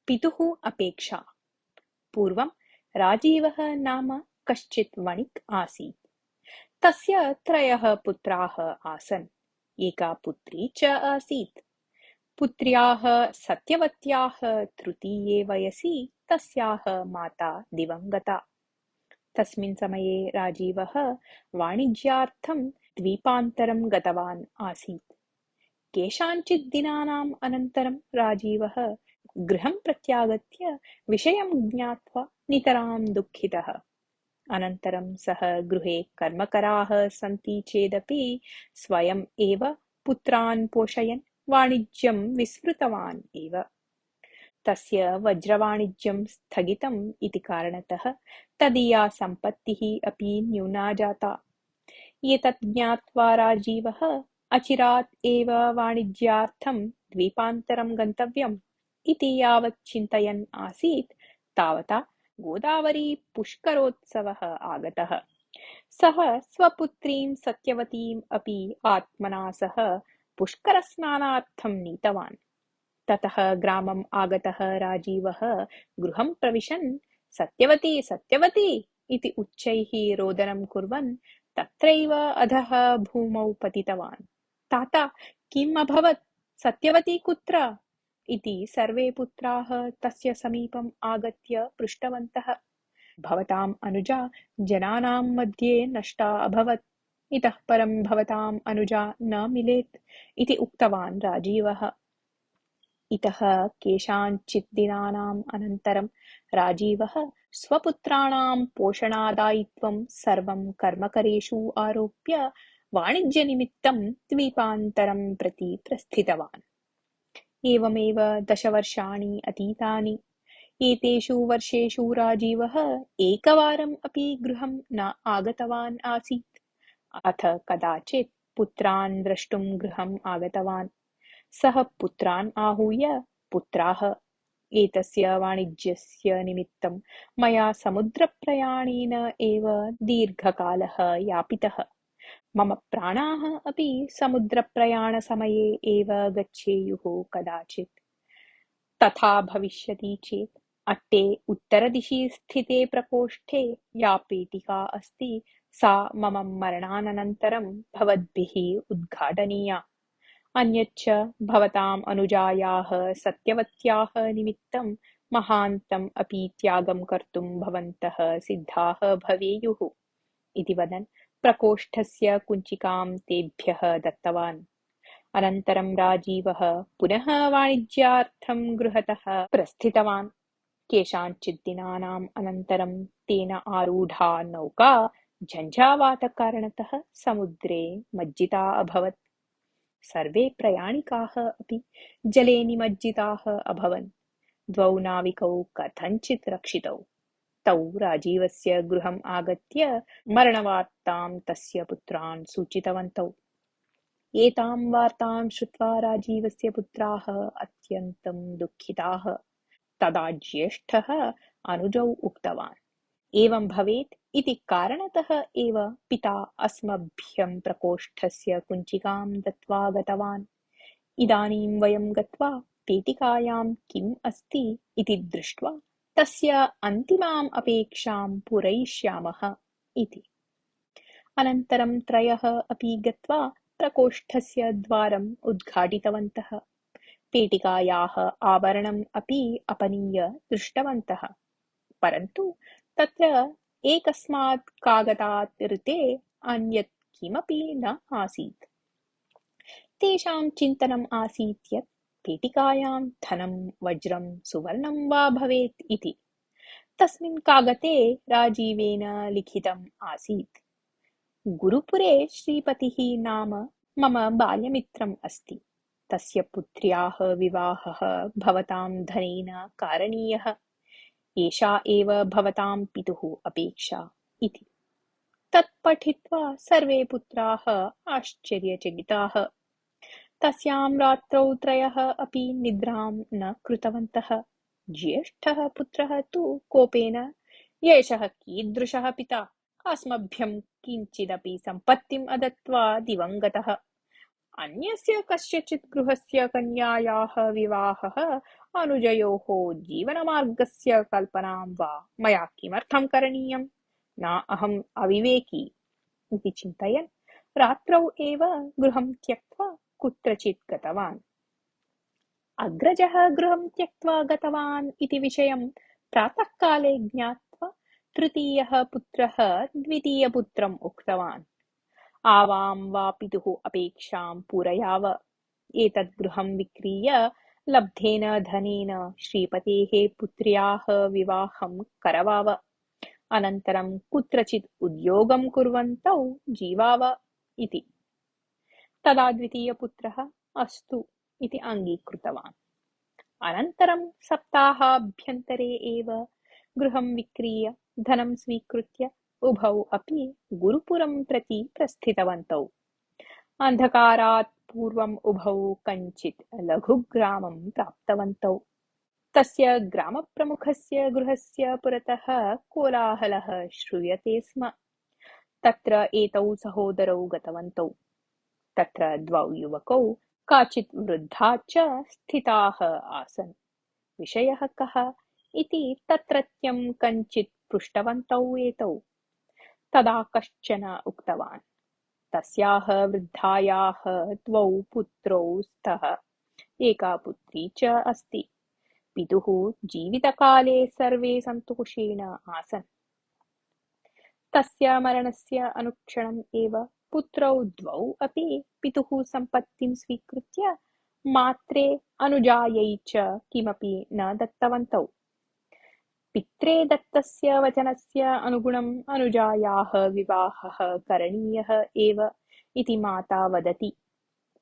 पितुः अपेक्षा। पूर्वं राजीवः नाम कश्चित् वणिक् आसीत्। तस्य 3 पुत्राः आसन्। एका पुत्री च आसीत्। पुत्र्याः सत्यवत्याः तृतीये वयसि तस्याः माता दिवङ्गता। तस्मिन् समये राजीवः वाणिज्यार्थं द्वीपान्तरं गतवान् आसीत्। केषाञ्चित् दिनानाम् अनन्तरं राजीवः गृहं प्रत्यागत्य विषयं ज्ञात्वा नितरां दुःखितः। अनन्तरं सः गृहे कर्मकराः सन्ति चेदपि स्वयम् एव पुत्रान् पोषयन् वाणिज्यं विस्मृतवान् एव। तस्य वज्रवाणिज्यं स्थगितम् इति कारणतः तदीया सम्पत्तिः अपि न्यूना जाता। एतत् ज्ञात्वा राजीवः अचिरात् एव वाणिज्यार्थं द्वीपान्तरं गन्तव्यम् इति यावत् चिन्तयन् आसीत् तावता गोदावरी पुष्करोत्सवः आगतः। सः स्वपुत्रीं सत्यवतीम् अपि आत्मना सह पुष्करस्नानार्थं नीतवान्। ततः ग्रामम् आगतः राजीवः गृहं प्रविशन् सत्यवती सत्यवती इति उच्चैः रोदनं कुर्वन् तत्रैव अधः भूमौ पतितवान्। ताता किम् अभवत्? सत्यवती कुत्र? इति सर्वे पुत्राः तस्य समीपम् आगत्य पृष्टवन्तः। भवताम् अनुजा जनानां मध्ये नष्टा अभवत्। इतः परं भवताम् अनुजा न मिलेत् इति उक्तवान् राजीवः। इतः केषाञ्चित् दिनानाम् अनन्तरं राजीवः स्वपुत्राणां पोषणादायित्वं सर्वं कर्मकरेषु आरोप्य वाणिज्यनिमित्तं द्वीपान्तरं प्रति प्रस्थितवान्। एवमेव 10 वर्षाणि अतीतानि। एतेषु वर्षेषु राजीवः एकवारम् अपि गृहं न आगतवान् आसीत्। अथ कदाचित् पुत्रान् द्रष्टुं गृहम् आगतवान्। सः पुत्रान् आहूय, पुत्राः, एतस्य वाणिज्यस्य निमित्तं मया समुद्रप्रयाणेन एव दीर्घकालः यापितः। मम प्राणाः अपि समुद्रप्रयाणसमये एव गच्छेयुः कदाचित्। तथा भविष्यति चेत् अट्टे उत्तरदिशि स्थिते प्रकोष्ठे या पेटिका अस्ति सा मम मरणानन्तरं भवद्भिः उद्घाटनीया। अन्यच्च भवताम् अनुजायाः सत्यवत्याः निमित्तं महान्तम् अपि त्यागं कर्तुं भवन्तः सिद्धाः भवेयुः इति वदन् प्रकोष्ठस्य कुञ्चिकां तेभ्यः दत्तवान्। अनन्तरं राजीवः पुनः वाणिज्यार्थं गृहतः प्रस्थितवान्। केषाञ्चित् दिनानाम् अनन्तरं तेन आरूढा नौका झञ्झावातकारणतः समुद्रे मज्जिता अभवत्। सर्वे प्रयाणिकाः अपि जले निमज्जिताः अभवन्। 2 नाविकौ कथञ्चित् रक्षितौ। तौ राजीवस्य गृहम् आगत्य मरणवार्तां तस्य पुत्रान् सूचितवन्तौ। एतां वार्तां श्रुत्वा राजीवस्य पुत्राः अत्यन्तं दुःखिताः। तदा ज्येष्ठः अनुजौ उक्तवान्, एवं भवेत् इति कारणतः एव पिता अस्मभ्यं प्रकोष्ठस्य कुञ्चिकां दत्त्वा गतवान्। इदानीं वयं गत्वा पेटिकायां किम् अस्ति इति दृष्ट्वा तस्य अन्तिमाम् अपेक्षां पूरयिष्यामः इति। अनन्तरं त्रयः अपि गत्वा प्रकोष्ठस्य द्वारम् उद्घाटितवन्तः। पेटिकायाः आवरणम् अपि अपनीय दृष्टवन्तः, परन्तु तत्र एकस्मात् कागदात् ऋते अन्यत् किमपि न आसीत्। तेषां चिन्तनम् आसीत् यत् पेटिकायां धनं, वज्रं, सुवर्णं वा भवेत् इति। तस्मिन् कागते राजीवेन लिखितम् आसीत्, गुरुपुरे श्रीपतिः नाम मम बाल्यमित्रम् अस्ति। तस्य पुत्र्याः विवाहः भवतां धनेन कारणीयः। एषा एव भवतां पितुः अपेक्षा इति। तत् पठित्वा सर्वे पुत्राः आश्चर्यचकिताः। तस्यां रात्रौ त्रयः अपि निद्रां न कृतवन्तः। ज्येष्ठः पुत्रः तु कोपेन, एषः कीदृशः पिता, अस्मभ्यं किञ्चिदपि सम्पत्तिम् अदत्त्वा दिवङ्गतः। अन्यस्य कस्यचित् गृहस्य कन्यायाः विवाहः अनुजयोः जीवनमार्गस्य कल्पनां वा मया किमर्थं करणीयं? न अहम् अविवेकी इति चिन्तयन् रात्रौ एव गृहं त्यक्त्वा कुत्रचित् गतवान्। अग्रजः गृहं त्यक्त्वा गतवान् इति विषयं प्रातःकाले ज्ञात्वा तृतीयः पुत्रः द्वितीयपुत्रम् उक्तवान्, आवां वा पितुः अपेक्षां पूरयाव। एतद् गृहं विक्रीय लब्धेन धनेन श्रीपतेः पुत्र्याः विवाहं करवाव। अनन्तरं कुत्रचित् उद्योगं कुर्वन्तौ जीवाव इति। तदा द्वितीयपुत्रः अस्तु इति अङ्गीकृतवान्। अनन्तरं सप्ताहाभ्यन्तरे एव गृहं विक्रीय धनं स्वीकृत्य उभौ अपि गुरुपुरं प्रति प्रस्थितवन्तौ। अन्धकारात् पूर्वम् उभौ कञ्चित् लघुग्रामं प्राप्तवन्तौ। तस्य ग्रामप्रमुखस्य गृहस्य पुरतः कोलाहलः श्रूयते स्म। तत्र एतौ सहोदरौ गतवन्तौ। तत्र द्वौ युवकौ काचित् वृद्धा च स्थिताः आसन्। विषयः कः इति तत्रत्यं कञ्चित् पृष्टवन्तौ एतौ। तदा कश्चन उक्तवान्, तस्याः वृद्धायाः द्वौ पुत्रौ स्तः, एका पुत्री च अस्ति। पितुः जीवितकाले सर्वे सन्तोषेण आसन्। तस्य मरणस्य अनुक्षणम् एव पुत्रौ द्वौ अपि पितुः सम्पत्तिं स्वीकृत्य मात्रे अनुजायै च किमपि न दत्तवन्तौ। पित्रे दत्तस्य वचनस्य अनुगुणम् अनुजायाः विवाहः करणीयः एव इति माता वदति।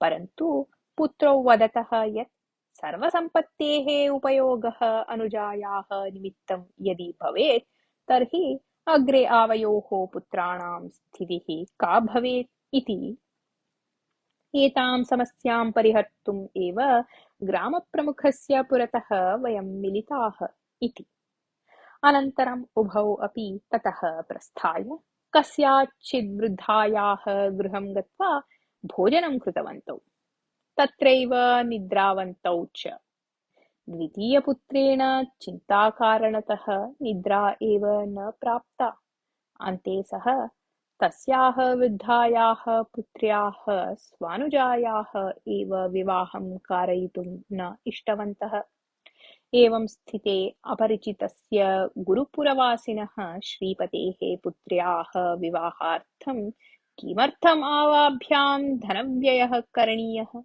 परन्तु पुत्रौ वदतः यत् सर्वसम्पत्तेः उपयोगः अनुजायाः निमित्तं यदि भवेत् तर्हि अग्रे आवयोः पुत्राणां स्थितिः का भवेत् इति। एतां समस्यां परिहर्तुम् एव ग्रामप्रमुखस्य पुरतः वयं मिलिताः इति। अनन्तरम् उभौ अपि ततः प्रस्थाय कस्याचिद् वृद्धायाः गृहं गत्वा भोजनं कृतवन्तौ। तत्रैव निद्रावन्तौ च। द्वितीयपुत्रेण चिन्ताकारणतः निद्रा एव न प्राप्ता। अन्ते सः तस्याः वृद्धायाः पुत्र्याः स्वानुजायाः एव विवाहं कारयितुं न इष्टवन्तः। एवं स्थिते अपरिचितस्य गुरुपुरवासिनः श्रीपतेः पुत्र्याः विवाहार्थं किमर्थम् आवाभ्यां धनव्ययः करणीयः?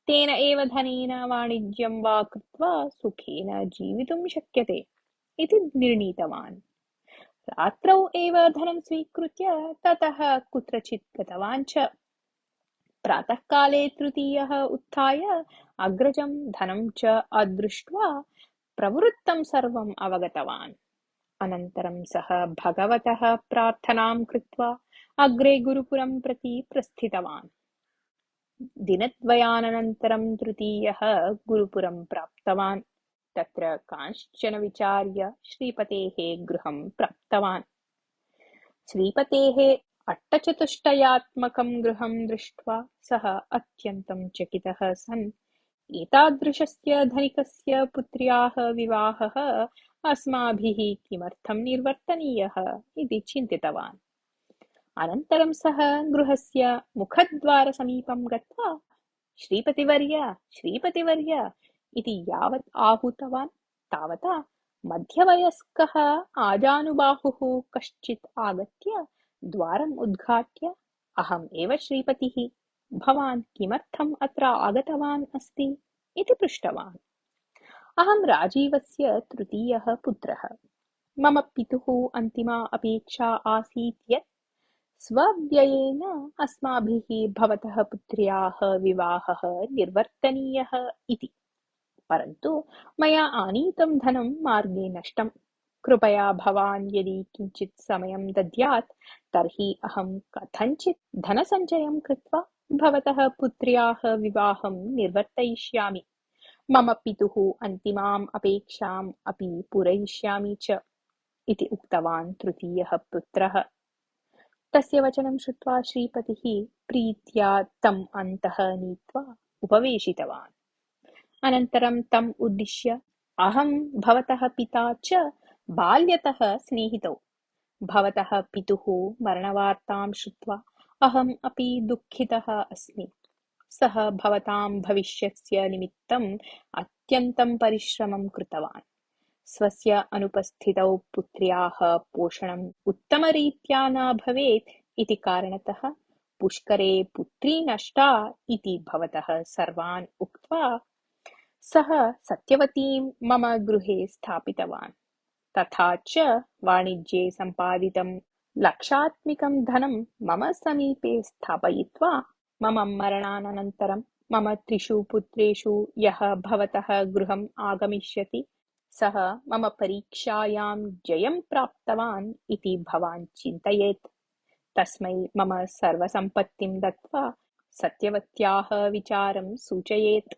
तेन एव धनेन वाणिज्यं वा कृत्वा सुखेन जीवितुं शक्यते इति निर्णीतवान्। रात्रौ एव धनं स्वीकृत्य ततः कुत्रचित् गतवान् च। प्रातःकाले तृतीयः उत्थाय अग्रजं धनं च अदृष्ट्वा प्रवृत्तं सर्वम् अवगतवान्। अनन्तरं सः भगवतः प्रार्थनां कृत्वा अग्रे गुरुपुरं प्रति प्रस्थितवान्। दिनद्वयानन्तरं तृतीयः गुरुपुरं प्राप्तवान्। तत्र कांश्चन विचार्य श्रीपतेः गृहं प्राप्तवान्। श्रीपतेः अट्टचतुष्टयात्मकं गृहं दृष्ट्वा सः अत्यन्तं चकितः सन् एतादृशस्य धनिकस्य पुत्र्याः विवाहः अस्माभिः किमर्थं निर्वर्तनीयः इति चिन्तितवान्। अनन्तरं सः गृहस्य मुखद्वारसमीपं गत्वा श्रीपतिवर्य श्रीपतिवर्य इति यावत् आहूतवान् तावता मध्यवयस्कः आजानुबाहुः कश्चित् आगत्य द्वारम् उद्घाट्य, अहम् एव श्रीपतिः, भवान् किमर्थम् अत्र आगतवान् अस्ति इति पृष्टवान्। अहं राजीवस्य तृतीयः पुत्रः। मम पितुः अन्तिमा अपेक्षा आसीत् यत् स्वव्ययेन अस्माभिः भवतः पुत्र्याः विवाहः निर्वर्तनीयः इति। परन्तु मया आनीतं धनं मार्गे नष्टम्। कृपया भवान् यदि किञ्चित् समयं दद्यात् तर्हि अहं कथञ्चित् धनसञ्चयं कृत्वा भवतः पुत्र्याः विवाहं निर्वर्तयिष्यामि। मम पितुः अन्तिमाम् अपेक्षाम् अपि पूरयिष्यामि च इति उक्तवान् तृतीयः पुत्रः। तस्य वचनं श्रुत्वा श्रीपतिः प्रीत्या तम् अन्तः नीत्वा उपवेशितवान्। अनन्तरं तम् उद्दिश्य अहं भवतः पिता च बाल्यतः स्नेहितौ। भवतः पितुः मरणवार्तां श्रुत्वा अहम् अपि दुःखितः अस्मि। सः भवतां भविष्यस्य निमित्तम् अत्यन्तं परिश्रमं कृतवान्। स्वस्य अनुपस्थितौ पुत्र्याः पोषणम् उत्तमरीत्या न भवेत् इति कारणतः पुष्करे पुत्री नष्टा इति भवतः सर्वान् उक्त्वा सः सत्यवतीं मम गृहे स्थापितवान्। तथा च वाणिज्ये सम्पादितं लक्षात्मिकं धनं मम समीपे स्थापयित्वा मम मरणानन्तरं मम 3 पुत्रेषु यः भवतः गृहम् आगमिष्यति सः मम परीक्षायां जयं प्राप्तवान् इति भवान् चिन्तयेत्। तस्मै मम सर्वसम्पत्तिं दत्त्वा सत्यवत्याः विचारं सूचयेत्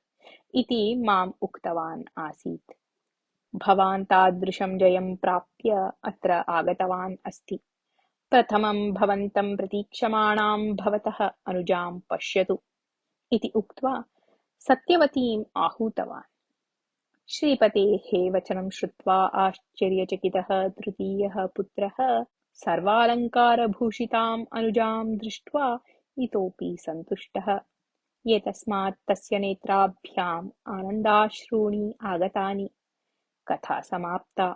इति माम् उक्तवान् आसीत्। भवान् तादृशं जयं प्राप्य अत्र आगतवान् अस्ति। प्रथमं भवन्तं प्रतीक्षमाणां भवतः अनुजां पश्यतु इति उक्त्वा सत्यवतीम् आहूतवान्। श्रीपतेः वचनं श्रुत्वा आश्चर्यचकितः तृतीयः पुत्रः सर्वालङ्कारभूषिताम् अनुजां दृष्ट्वा इतोपि सन्तुष्टः। एतस्मात् तस्य नेत्राभ्याम् आनन्दाश्रूणि आगतानि। कथा समाप्ता।